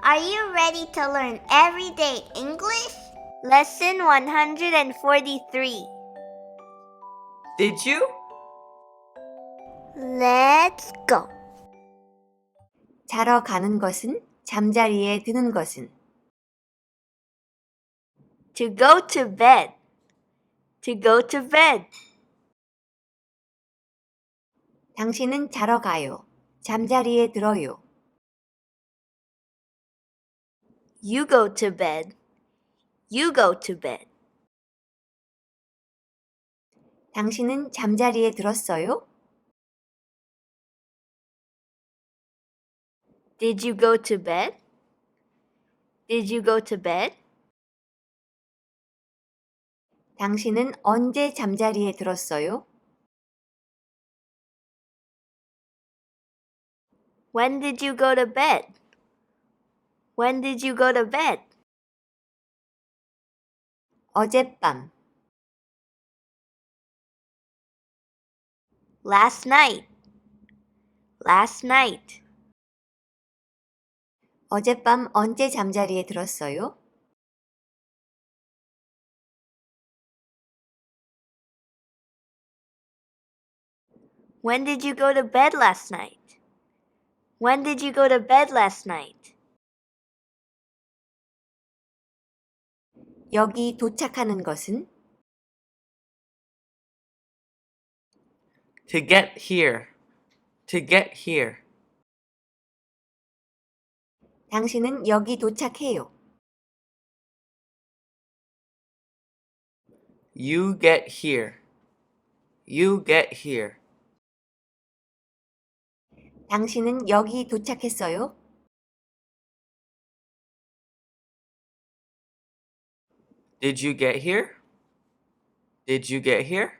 Are you ready to learn everyday English? Lesson 143. Did you? Let's go. 자러 가는 것은 잠자리에 드는 것은 To go to bed. To go to bed. 당신은 자러 가요. 잠자리에 들어요. You go to bed. You go to bed. 당신은 잠자리에 들었어요? Did you go to bed? Did you go to bed? 당신은 언제 잠자리에 들었어요? When did you go to bed? When did you go to bed? 어젯밤, Last night. Last night. 어젯밤 언제 잠자리에 들었어요? When did you go to bed last night? When did you go to bed last night? 여기 도착하는 것은 To get here. To get here. 당신은 여기 도착해요. You get here. You get here. 당신은 여기 도착했어요? Did you get here? Did you get here?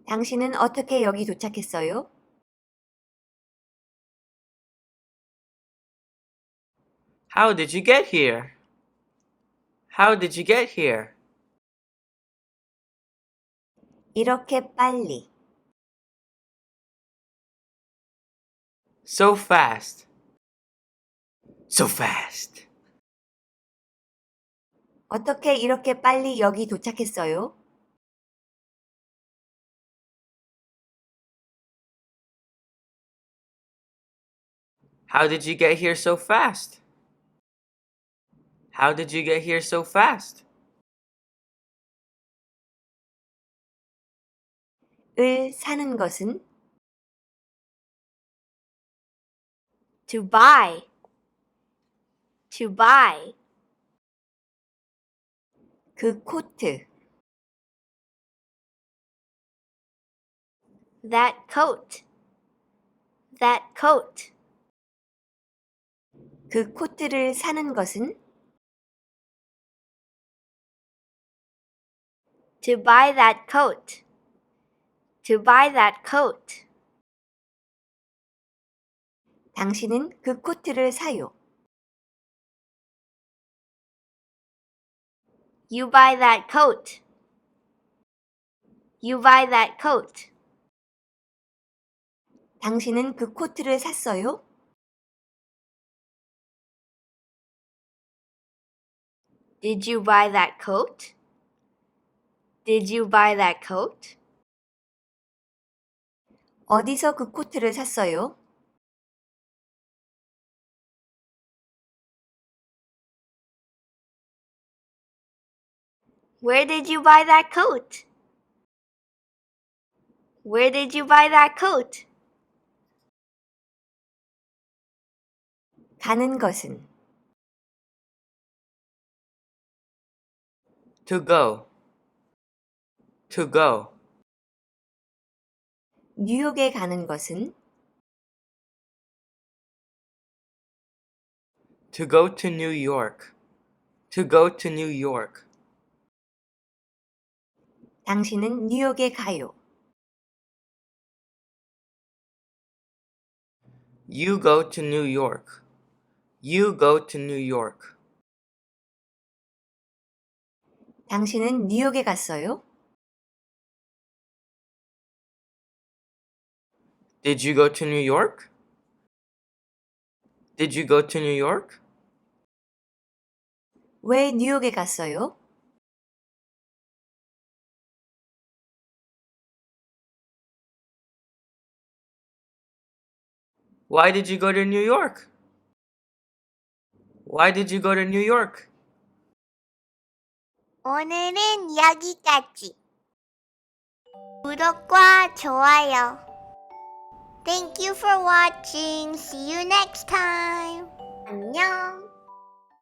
당신은 어떻게 여기 도착했어요? How did you get here? How did you get here? 이렇게 빨리. So fast. So fast. 어떻게 이렇게 빨리 여기 도착했어요? How did you get here so fast? How did you get here so fast? 을 사는 것은 To buy. To buy. 그 코트, That coat. That coat. 그 코트를 사는 것은 To buy that coat. To buy that coat. 당신은 그 코트를 사요. You buy that coat. You buy that coat. 당신은 그 코트를 샀어요? Did you buy that coat? Did you buy that coat? 어디서 그 코트를 샀어요? Where did you buy that coat? Where did you buy that coat? 가는 것은 To go. To go. 뉴욕에 가는 것은 To go to New York. To go to New York. 당신은 뉴욕에 가요. You go to New York. You go to New York. 당신은 뉴욕에 갔어요? Did you go to New York? Did you go to New York? 왜 뉴욕에 갔어요? Why did you go to New York? Why did you go to New York? 오늘은 여기까지. 구독과 좋아요. Thank you for watching. See you next time. 안녕.